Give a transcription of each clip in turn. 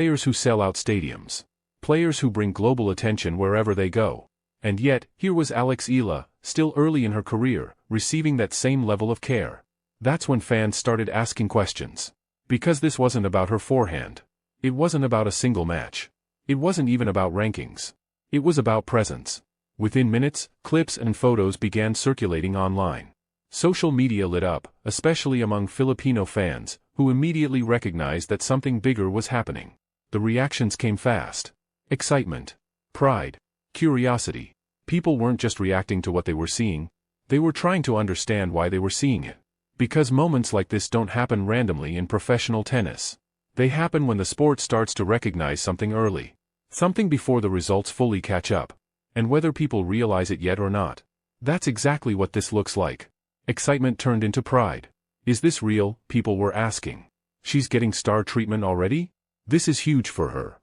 players who sell out stadiums, players who bring global attention wherever they go. And yet, here was Eala, still early in her career, receiving that same level of care. That's when fans started asking questions. Because this wasn't about her forehand. It wasn't about a single match. It wasn't even about rankings. It was about presence. Within minutes, clips and photos began circulating online. Social media lit up, especially among Filipino fans, who immediately recognized that something bigger was happening. The reactions came fast. Excitement, pride, curiosity. People weren't just reacting to what they were seeing, they were trying to understand why they were seeing it. Because moments like this don't happen randomly in professional tennis. They happen when the sport starts to recognize something early. Something before the results fully catch up. And whether people realize it yet or not. That's exactly what this looks like. Excitement turned into pride. Is this real? People were asking. She's getting star treatment already? This is huge for her.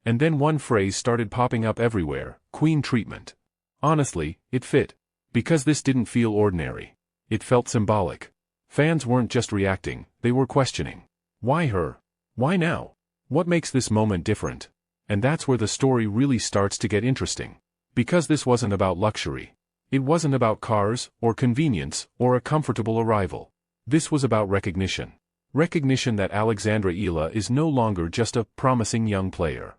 And then one phrase started popping up everywhere, queen treatment. Honestly, it fit. Because this didn't feel ordinary. It felt symbolic. Fans weren't just reacting, they were questioning. Why her? Why now? What makes this moment different? And that's where the story really starts to get interesting. Because this wasn't about luxury. It wasn't about cars, or convenience, or a comfortable arrival. This was about recognition. Recognition that Eala is no longer just a promising young player.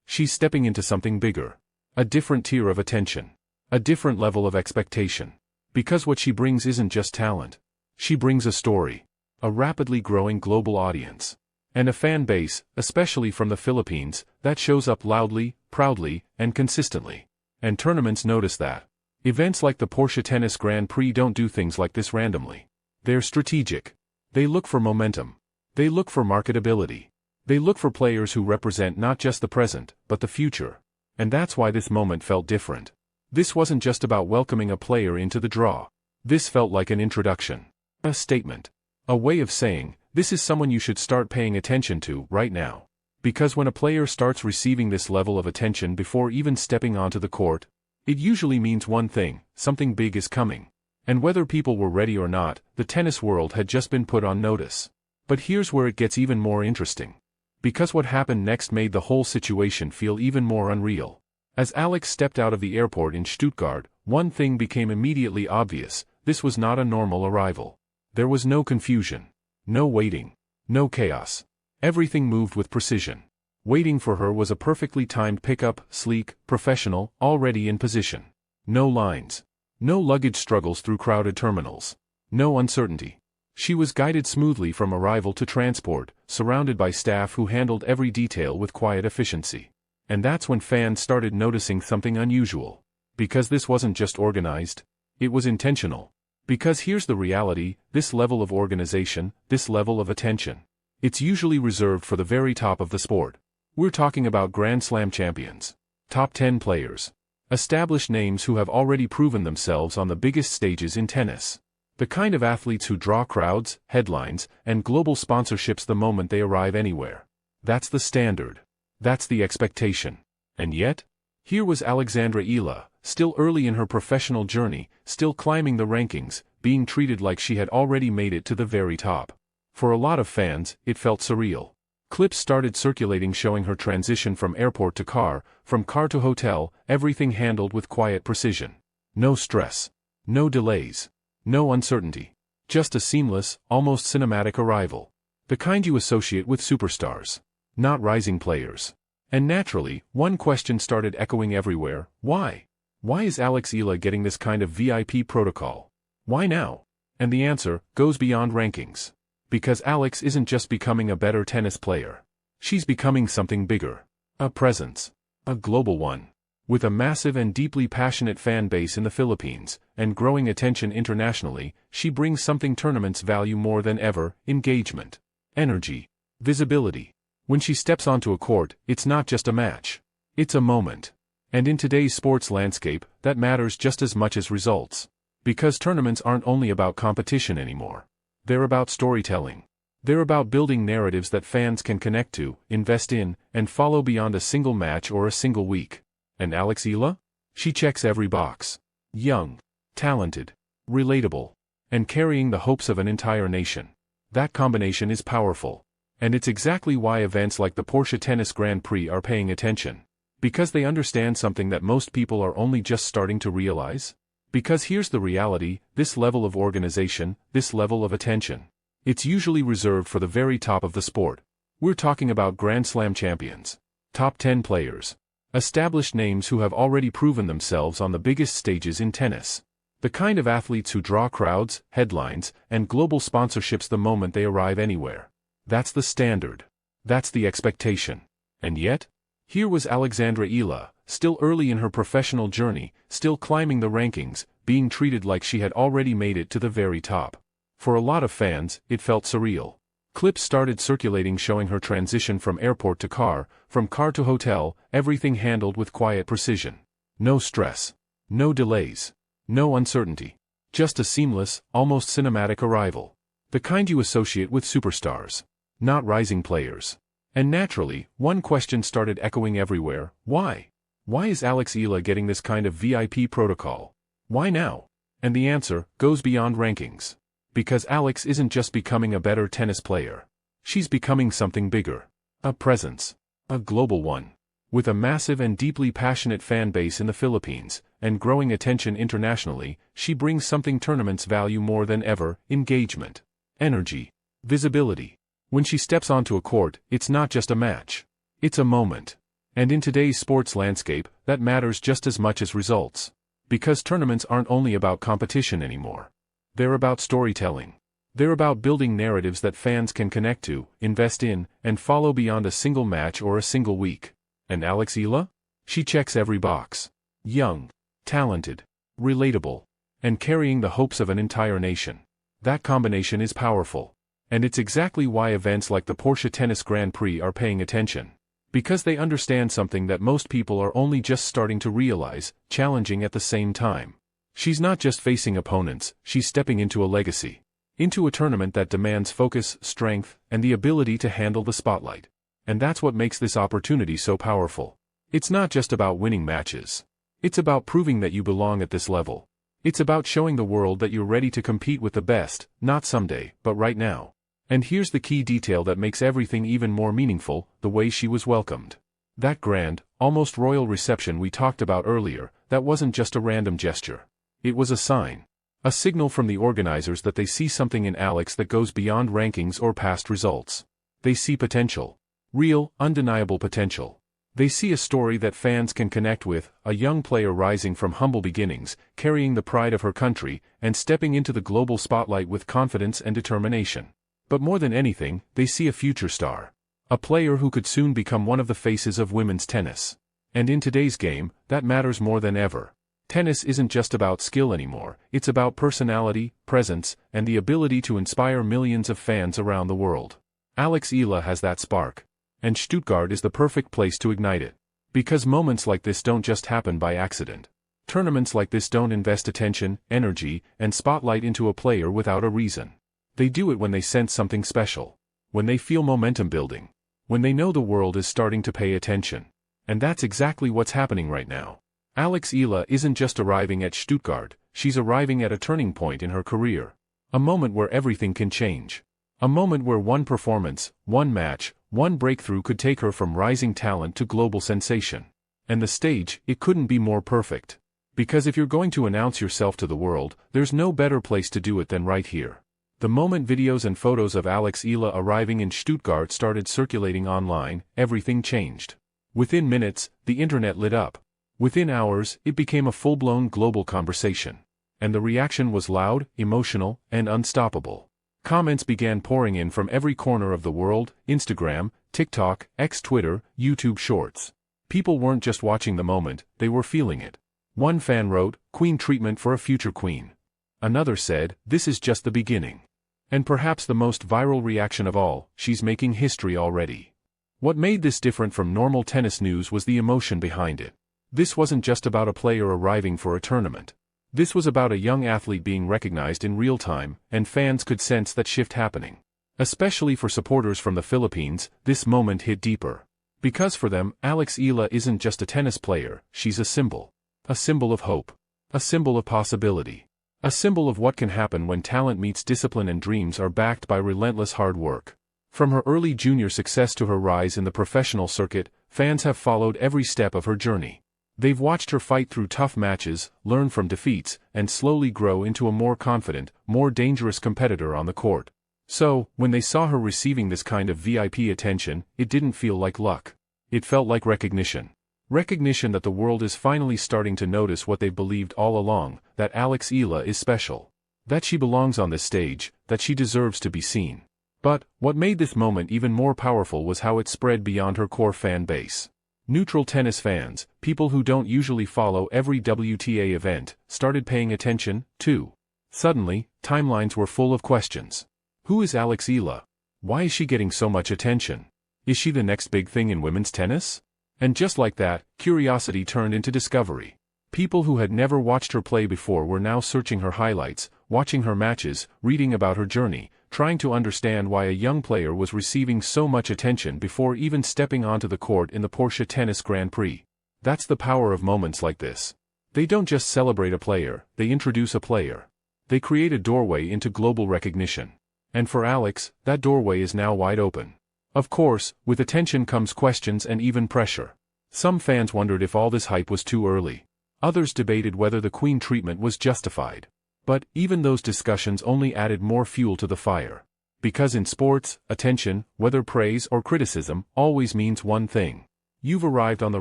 She's stepping into something bigger. A different tier of attention. A different level of expectation. Because what she brings isn't just talent. She brings a story. A rapidly growing global audience. And a fan base, especially from the Philippines, that shows up loudly, proudly, and consistently. And tournaments notice that. Events like the Porsche Tennis Grand Prix don't do things like this randomly. They're strategic. They look for momentum. They look for marketability. They look for players who represent not just the present, but the future. And that's why this moment felt different. This wasn't just about welcoming a player into the draw. This felt like an introduction. A statement. A way of saying, this is someone you should start paying attention to right now. Because when a player starts receiving this level of attention before even stepping onto the court, it usually means one thing: something big is coming. And whether people were ready or not, the tennis world had just been put on notice. But here's where it gets even more interesting. Because what happened next made the whole situation feel even more unreal. As Alex stepped out of the airport in Stuttgart, one thing became immediately obvious: this was not a normal arrival. There was no confusion. No waiting. No chaos. Everything moved with precision. Waiting for her was a perfectly timed pickup, sleek, professional, already in position. No lines. No luggage struggles through crowded terminals. No uncertainty. She was guided smoothly from arrival to transport, surrounded by staff who handled every detail with quiet efficiency. And that's when fans started noticing something unusual. Because this wasn't just organized, it was intentional. Because here's the reality: this level of organization, this level of attention, it's usually reserved for the very top of the sport. We're talking about Grand Slam champions, top 10 players, established names who have already proven themselves on the biggest stages in tennis. The kind of athletes who draw crowds, headlines, and global sponsorships the moment they arrive anywhere. That's the standard. That's the expectation. And yet, here was Eala, still early in her professional journey, still climbing the rankings, being treated like she had already made it to the very top. For a lot of fans, it felt surreal. Clips started circulating showing her transition from airport to car, from car to hotel, everything handled with quiet precision. No stress. No delays. No uncertainty. Just a seamless, almost cinematic arrival. The kind you associate with superstars. Not rising players. And naturally, one question started echoing everywhere: why? Why is Eala getting this kind of VIP protocol? Why now? And the answer goes beyond rankings. Because Alex isn't just becoming a better tennis player. She's becoming something bigger. A presence. A global one. With a massive and deeply passionate fan base in the Philippines, and growing attention internationally, she brings something tournaments value more than ever: engagement. Energy. Visibility. When she steps onto a court, it's not just a match. It's a moment. And in today's sports landscape, that matters just as much as results. Because tournaments aren't only about competition anymore. They're about storytelling. They're about building narratives that fans can connect to, invest in, and follow beyond a single match or a single week. And Eala? She checks every box. Young, talented, relatable, and carrying the hopes of an entire nation. That combination is powerful. And it's exactly why events like the Porsche Tennis Grand Prix are paying attention. Because they understand something that most people are only just starting to realize? Because here's the reality, this level of organization, this level of attention, it's usually reserved for the very top of the sport. We're talking about Grand Slam champions, top 10 players, established names who have already proven themselves on the biggest stages in tennis. The kind of athletes who draw crowds, headlines, and global sponsorships the moment they arrive anywhere. That's the standard. That's the expectation. And yet, here was Alexandra Eala, still early in her professional journey, still climbing the rankings, being treated like she had already made it to the very top. For a lot of fans, it felt surreal. Clips started circulating showing her transition from airport to car, from car to hotel, everything handled with quiet precision. No stress. No delays. No uncertainty. Just a seamless, almost cinematic arrival. The kind you associate with superstars. Not rising players. And naturally, one question started echoing everywhere: why? Why is Alex Eala getting this kind of VIP protocol? Why now? And the answer goes beyond rankings. Because Alex isn't just becoming a better tennis player. She's becoming something bigger. A presence. A global one. With a massive and deeply passionate fan base in the Philippines, and growing attention internationally, she brings something tournaments value more than ever: engagement. Energy. Visibility. When she steps onto a court, it's not just a match. It's a moment. And in today's sports landscape, that matters just as much as results. Because tournaments aren't only about competition anymore. They're about storytelling. They're about building narratives that fans can connect to, invest in, and follow beyond a single match or a single week. And Alex Eala? She checks every box. Young, talented, relatable, and carrying the hopes of an entire nation. That combination is powerful. And it's exactly why events like the Porsche Tennis Grand Prix are paying attention. Because they understand something that most people are only just starting to realize, challenging at the same time. She's not just facing opponents, she's stepping into a legacy. Into a tournament that demands focus, strength, and the ability to handle the spotlight. And that's what makes this opportunity so powerful. It's not just about winning matches. It's about proving that you belong at this level. It's about showing the world that you're ready to compete with the best, not someday, but right now. And here's the key detail that makes everything even more meaningful: the way she was welcomed. That grand, almost royal reception we talked about earlier, that wasn't just a random gesture. It was a sign. A signal from the organizers that they see something in Alex that goes beyond rankings or past results. They see potential. Real, undeniable potential. They see a story that fans can connect with, a young player rising from humble beginnings, carrying the pride of her country, and stepping into the global spotlight with confidence and determination. But more than anything, they see a future star. A player who could soon become one of the faces of women's tennis. And in today's game, that matters more than ever. Tennis isn't just about skill anymore, it's about personality, presence, and the ability to inspire millions of fans around the world. Alex Eala has that spark. And Stuttgart is the perfect place to ignite it. Because moments like this don't just happen by accident. Tournaments like this don't invest attention, energy, and spotlight into a player without a reason. They do it when they sense something special. When they feel momentum building. When they know the world is starting to pay attention. And that's exactly what's happening right now. Alex Eala isn't just arriving at Stuttgart, she's arriving at a turning point in her career. A moment where everything can change. A moment where one performance, one match, one breakthrough could take her from rising talent to global sensation. And the stage, it couldn't be more perfect. Because if you're going to announce yourself to the world, there's no better place to do it than right here. The moment videos and photos of Alex Eala arriving in Stuttgart started circulating online, everything changed. Within minutes, the internet lit up. Within hours, it became a full-blown global conversation. And the reaction was loud, emotional, and unstoppable. Comments began pouring in from every corner of the world: Instagram, TikTok, X, Twitter, YouTube Shorts. People weren't just watching the moment, they were feeling it. One fan wrote, "Queen treatment for a future queen." Another said, "This is just the beginning." And perhaps the most viral reaction of all, "She's making history already." What made this different from normal tennis news was the emotion behind it. This wasn't just about a player arriving for a tournament. This was about a young athlete being recognized in real time, and fans could sense that shift happening. Especially for supporters from the Philippines, this moment hit deeper. Because for them, Alex Eala isn't just a tennis player, she's a symbol. A symbol of hope. A symbol of possibility. A symbol of what can happen when talent meets discipline and dreams are backed by relentless hard work. From her early junior success to her rise in the professional circuit, fans have followed every step of her journey. They've watched her fight through tough matches, learn from defeats, and slowly grow into a more confident, more dangerous competitor on the court. So, when they saw her receiving this kind of VIP attention, it didn't feel like luck. It felt like recognition. Recognition that the world is finally starting to notice what they've believed all along, that Eala is special. That she belongs on this stage, that she deserves to be seen. But, what made this moment even more powerful was how it spread beyond her core fan base. Neutral tennis fans, people who don't usually follow every WTA event, started paying attention, too. Suddenly, timelines were full of questions. Who is Eala? Why is she getting so much attention? Is she the next big thing in women's tennis? And just like that, curiosity turned into discovery. People who had never watched her play before were now searching her highlights, watching her matches, reading about her journey, trying to understand why a young player was receiving so much attention before even stepping onto the court in the Porsche Tennis Grand Prix. That's the power of moments like this. They don't just celebrate a player, they introduce a player. They create a doorway into global recognition. And for Alex, that doorway is now wide open. Of course, with attention comes questions and even pressure. Some fans wondered if all this hype was too early. Others debated whether the Queen treatment was justified. But, even those discussions only added more fuel to the fire. Because in sports, attention, whether praise or criticism, always means one thing. You've arrived on the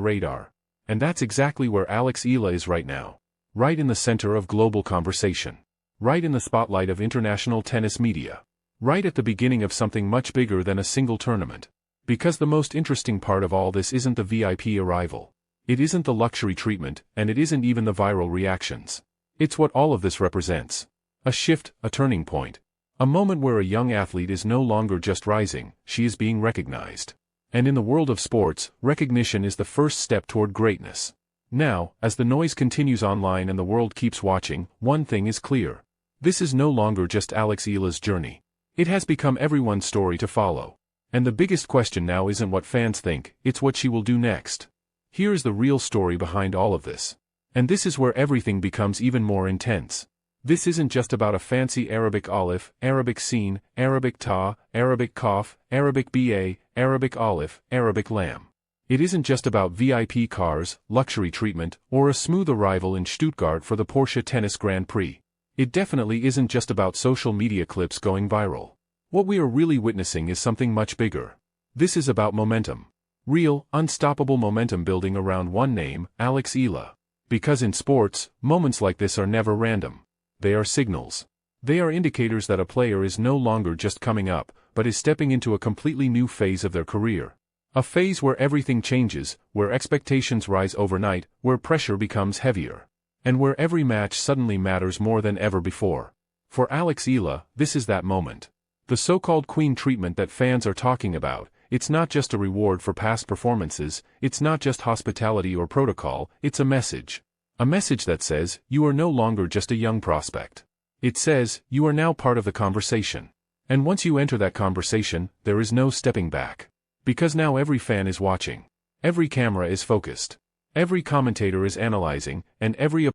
radar. And that's exactly where Eala is right now. Right in the center of global conversation. Right in the spotlight of international tennis media. Right at the beginning of something much bigger than a single tournament. Because the most interesting part of all this isn't the VIP arrival. It isn't the luxury treatment, and it isn't even the viral reactions. It's what all of this represents. A shift, a turning point. A moment where a young athlete is no longer just rising, she is being recognized. And in the world of sports, recognition is the first step toward greatness. Now, as the noise continues online and the world keeps watching, one thing is clear. This is no longer just Eala's journey. It has become everyone's story to follow. And the biggest question now isn't what fans think, it's what she will do next. Here is the real story behind all of this. And this is where everything becomes even more intense. This isn't just about a fancy Arabic olive, Arabic scene, Arabic ta, Arabic cough, Arabic ba, Arabic olive, Arabic lamb. It isn't just about VIP cars, luxury treatment, or a smooth arrival in Stuttgart for the Porsche Tennis Grand Prix. It definitely isn't just about social media clips going viral. What we are really witnessing is something much bigger. This is about momentum. Real, unstoppable momentum building around one name, Eala. Because in sports, moments like this are never random. They are signals. They are indicators that a player is no longer just coming up, but is stepping into a completely new phase of their career. A phase where everything changes, where expectations rise overnight, where pressure becomes heavier. And where every match suddenly matters more than ever before. For Eala, this is that moment. The so-called Queen treatment that fans are talking about, it's not just a reward for past performances, it's not just hospitality or protocol, it's a message. A message that says, you are no longer just a young prospect. It says, you are now part of the conversation. And once you enter that conversation, there is no stepping back. Because now every fan is watching. Every camera is focused. Every commentator is analyzing, and every